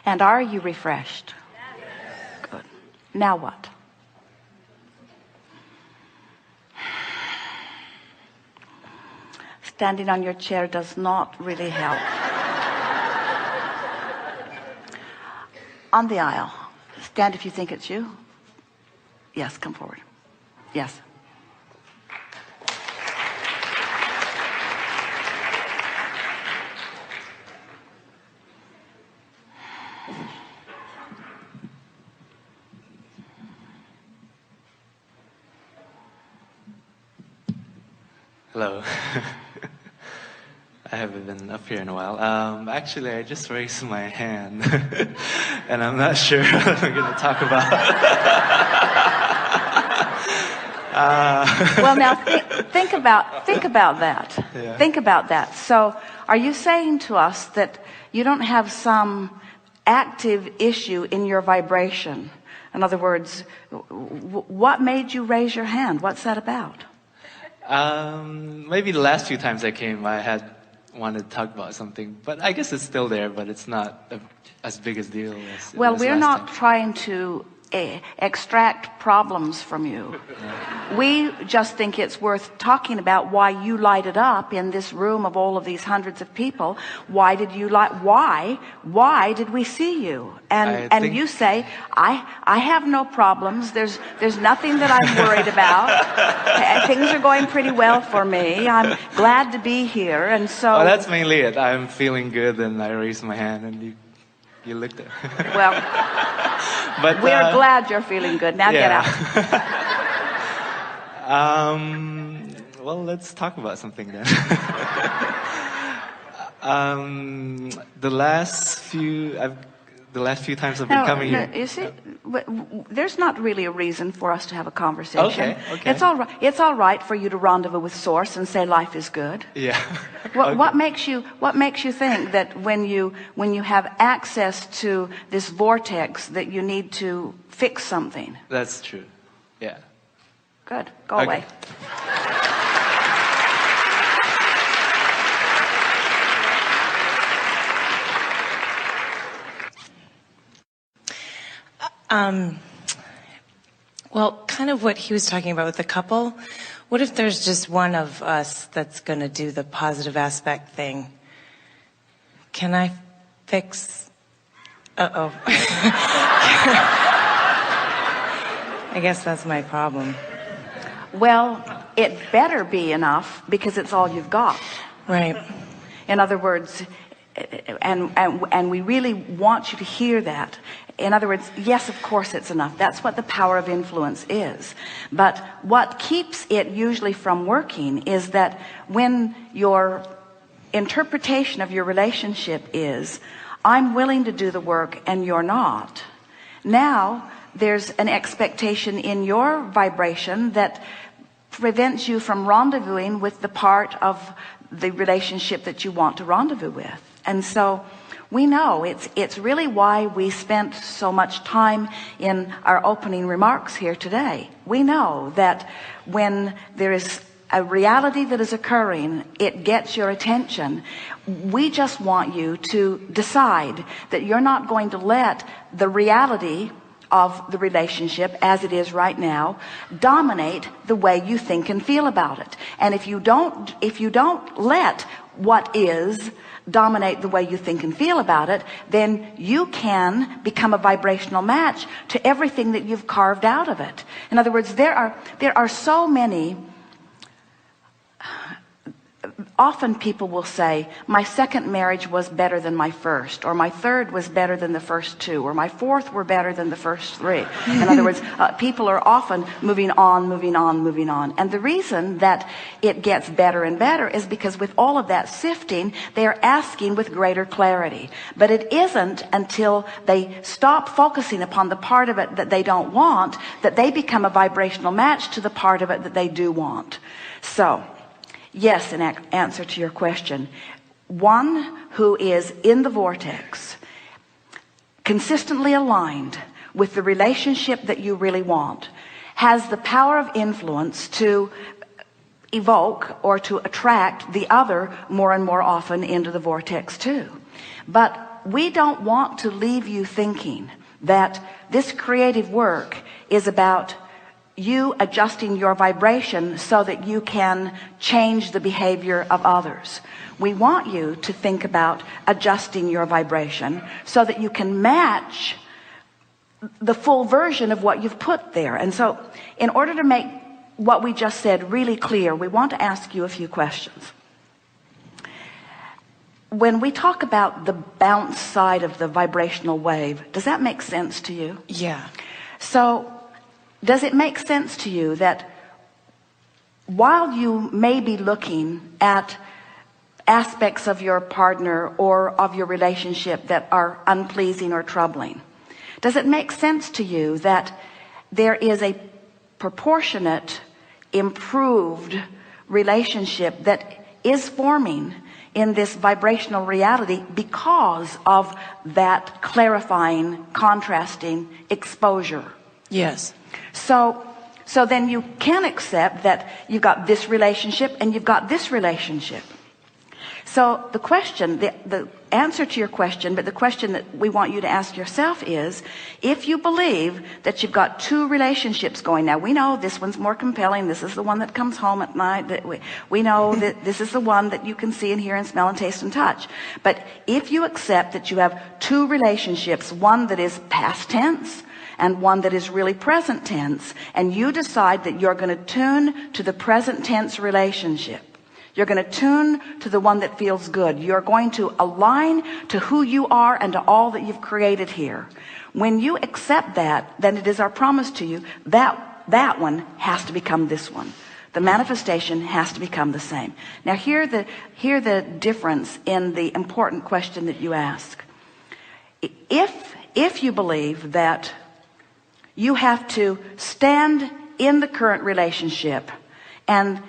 And are you refreshed? Good. Now what? Standing on your chair does not really help. On the aisle. Stand if you think it's you. Yes, come forward. Yes. Hello. I haven't been up here in a while. Actually, I just raised my hand, and I'm not sure what I'm going to talk about. Well, now think about that. Yeah. Think about that. So, are you saying to us that you don't have some active issue in your vibration? In other words, what made you raise your hand? What's that about? Maybe the last few times I came, I had wanted to talk about something, but I guess it's still there, but it's not as big a deal as well, it was we're last not time. trying to extract problems from you. We just think it's worth talking about why you lighted up in this room of all of these hundreds of people. Why did you why did we see you? And you say, I have no problems. There's nothing that I'm worried about. Things are going pretty well for me. I'm glad to be here. And so well, that's mainly it. I'm feeling good, and I raised my hand, and you looked at well, but we're glad you're feeling good. Now yeah. Get out. Well, let's talk about something then. The last few times I've been coming here. You see, there's not really a reason for us to have a conversation. Okay. It's all right. It's all right for you to rendezvous with Source and say life is good. Yeah. What makes you think that when you have access to this vortex that you need to fix something? That's true. Yeah. Good. Go away. Well, kind of what he was talking about with the couple. What if there's just one of us that's going to do the positive aspect thing? Can I fix... Uh-oh. I guess that's my problem. Well, it better be enough because it's all you've got. Right. In other words, and we really want you to hear that. In other words, yes, of course it's enough. That's what the power of influence is. But what keeps it usually from working is that when your interpretation of your relationship is, I'm willing to do the work and you're not. Now there's an expectation in your vibration that prevents you from rendezvousing with the part of the relationship that you want to rendezvous with. And so we know it's really why we spent so much time in our opening remarks here today. We know that when there is a reality that is occurring, it gets your attention. We just want you to decide that you're not going to let the reality of the relationship as it is right now dominate the way you think and feel about it. And if you don't let what is dominate the way you think and feel about it, then you can become a vibrational match to everything that you've carved out of it. In other words, there are so many. Often people will say, my second marriage was better than my first, or my third was better than the first two, or my fourth were better than the first three. In other words, people are often moving on. And the reason that it gets better and better is because with all of that sifting, they are asking with greater clarity. But it isn't until they stop focusing upon the part of it that they don't want that they become a vibrational match to the part of it that they do want. So, yes, in answer to your question, one who is in the vortex, consistently aligned with the relationship that you really want, has the power of influence to evoke or to attract the other more and more often into the vortex too. But we don't want to leave you thinking that this creative work is about you adjusting your vibration so that you can change the behavior of others. We want you to think about adjusting your vibration so that you can match the full version of what you've put there. And so in order to make what we just said really clear, we want to ask you a few questions. When we talk about the bounce side of the vibrational wave, does that make sense to you? Yeah. So does it make sense to you that while you may be looking at aspects of your partner or of your relationship that are unpleasing or troubling, does it make sense to you that there is a proportionate, improved relationship that is forming in this vibrational reality because of that clarifying, contrasting exposure? Yes. So then you can accept that you've got this relationship and you've got this relationship. So the question, the answer to your question, but the question that we want you to ask yourself is, if you believe that you've got two relationships going, now we know this one's more compelling, this is the one that comes home at night, that we know that this is the one that you can see and hear and smell and taste and touch. But if you accept that you have two relationships, one that is past tense and one that is really present tense, and you decide that you're going to tune to the present tense relationship, you're going to tune to the one that feels good, you're going to align to who you are and to all that you've created here. When you accept that, then it is our promise to you that one has to become this one. The manifestation has to become the same. Now hear the difference in the important question that you ask. If you believe that you have to stand in the current relationship and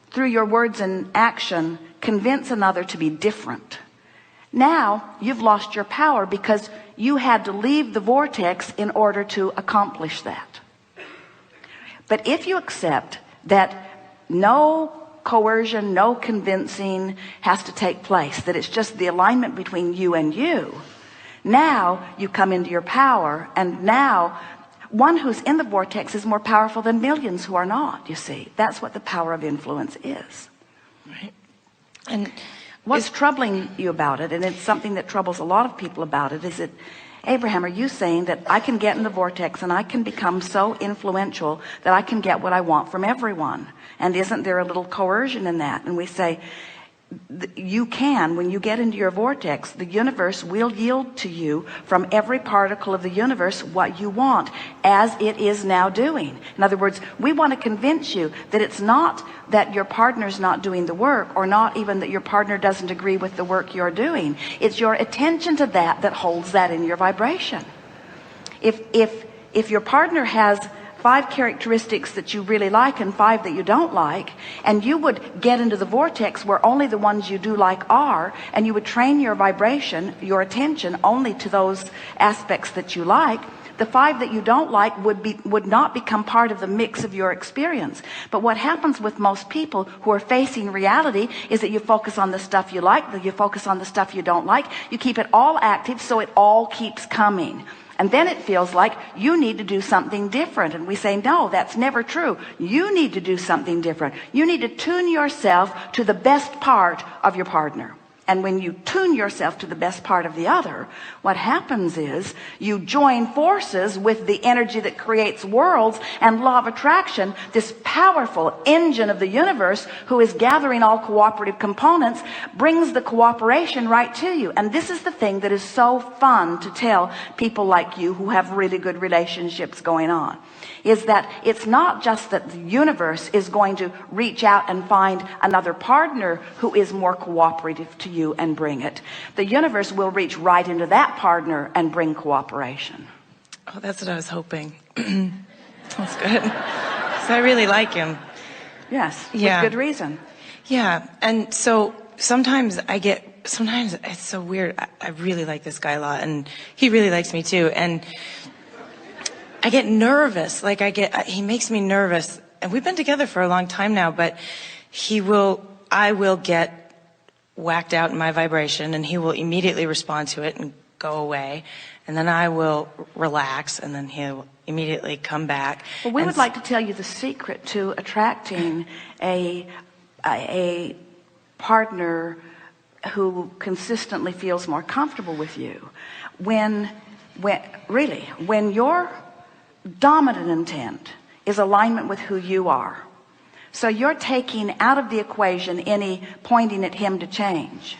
through your words and action convince another to be different, now you've lost your power because you had to leave the vortex in order to accomplish that. But if you accept that no coercion, no convincing has to take place, that it's just the alignment between you and you, now you come into your power, and now one who's in the vortex is more powerful than millions who are not, you see. That's what the power of influence is. Right. And what's troubling you about it, and it's something that troubles a lot of people about it, is that, Abraham, are you saying that I can get in the vortex and I can become so influential that I can get what I want from everyone? And isn't there a little coercion in that? And we say, you can, when you get into your vortex, the universe will yield to you from every particle of the universe what you want, as it is now doing. In other words, we want to convince you that it's not that your partner's not doing the work, or not even that your partner doesn't agree with the work you're doing. It's your attention to that holds that in your vibration. If your partner has 5 characteristics that you really like and 5 that you don't like, and you would get into the vortex where only the ones you do like are, and you would train your vibration, your attention, only to those aspects that you like, the 5 that you don't like would not become part of the mix of your experience. But what happens with most people who are facing reality is that you focus on the stuff you like, that you focus on the stuff you don't like, you keep it all active so it all keeps coming. And then it feels like you need to do something different. And we say, no, that's never true. You need to do something different. You need to tune yourself to the best part of your partner. And when you tune yourself to the best part of the other, what happens is you join forces with the energy that creates worlds and law of attraction, this powerful engine of the universe who is gathering all cooperative components, brings the cooperation right to you. And this is the thing that is so fun to tell people like you who have really good relationships going on, is that it's not just that the universe is going to reach out and find another partner who is more cooperative to you and bring it. The universe will reach right into that partner and bring cooperation. Oh, that's what I was hoping. That's good. So I really like him. Yes, Yeah. with good reason. Yeah, and so sometimes it's so weird. I really like this guy a lot, and he really likes me too. And I get nervous. He makes me nervous. And we've been together for a long time now, but I will get whacked out in my vibration, and he will immediately respond to it and go away. And then I will relax, and then he'll immediately come back. Well, we would like to tell you the secret to attracting a partner who consistently feels more comfortable with you. When your dominant intent is alignment with who you are. So you're taking out of the equation any pointing at him to change.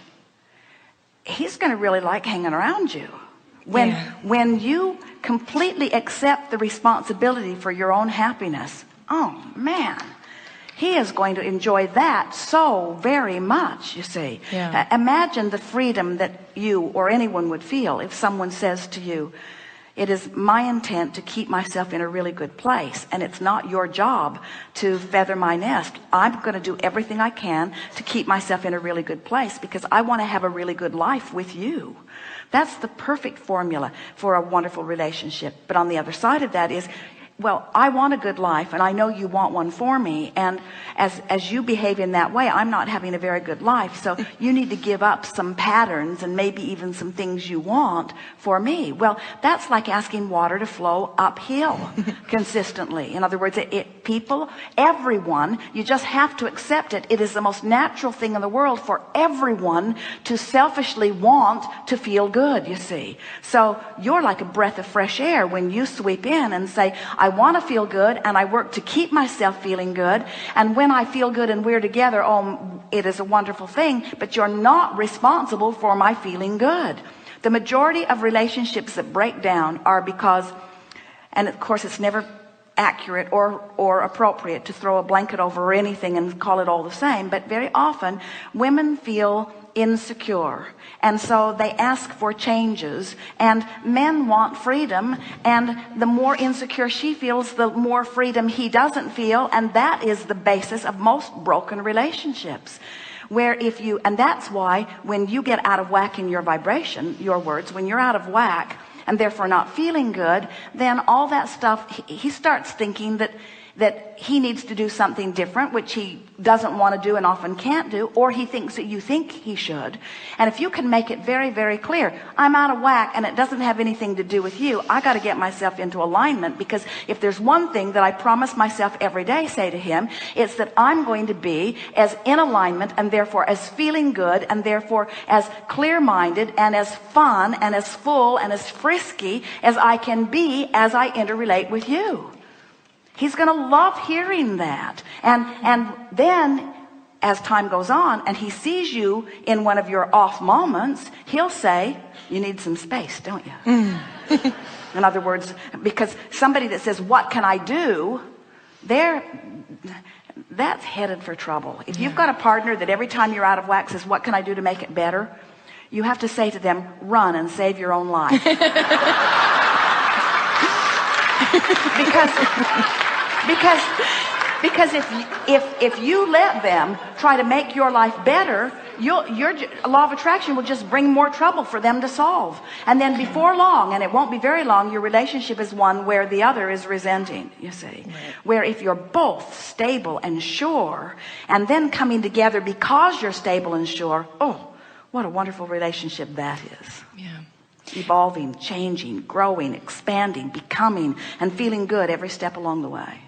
He's going to really like hanging around you. When you completely accept the responsibility for your own happiness, oh man, he is going to enjoy that so very much, you see. Imagine the freedom that you or anyone would feel if someone says to you, it is my intent to keep myself in a really good place, and it's not your job to feather my nest. I'm going to do everything I can to keep myself in a really good place because I want to have a really good life with you. That's the perfect formula for a wonderful relationship. But on the other side of that is, well, I want a good life, and I know you want one for me, and as you behave in that way, I'm not having a very good life, so you need to give up some patterns and maybe even some things you want for me. Well, that's like asking water to flow uphill consistently. In other words, everyone, you just have to accept it. It is the most natural thing in the world for everyone to selfishly want to feel good, you see. So you're like a breath of fresh air when you sweep in and say, I want to feel good, and I work to keep myself feeling good, and when I feel good and we're together, oh, it is a wonderful thing, but you're not responsible for my feeling good. The majority of relationships that break down are because, and of course it's never accurate or appropriate to throw a blanket over anything and call it all the same, but very often women feel insecure, and so they ask for changes, and men want freedom, and the more insecure she feels, the more freedom he doesn't feel, and that is the basis of most broken relationships. And that's why when you get out of whack in your vibration, your words, when you're out of whack and therefore not feeling good, then all that stuff, he starts thinking that he needs to do something different, which he doesn't want to do and often can't do, or he thinks that you think he should. And if you can make it very, very clear, I'm out of whack and it doesn't have anything to do with you, I got to get myself into alignment, because if there's one thing that I promise myself every day, say to him, it's that I'm going to be as in alignment and therefore as feeling good and therefore as clear-minded and as fun and as full and as frisky as I can be as I interrelate with you. He's going to love hearing that. And then as time goes on and he sees you in one of your off moments, he'll say, you need some space, don't you? In other words, because somebody that says, what can I do? That's headed for trouble. If you've got a partner that every time you're out of whack says, what can I do to make it better? You have to say to them, run and save your own life. Because if you let them try to make your life better, your law of attraction will just bring more trouble for them to solve. And then before long, and it won't be very long, your relationship is one where the other is resenting, you see. Right. Where if you're both stable and sure, and then coming together because you're stable and sure, oh, what a wonderful relationship that is. Yeah. Evolving, changing, growing, expanding, becoming, and feeling good every step along the way.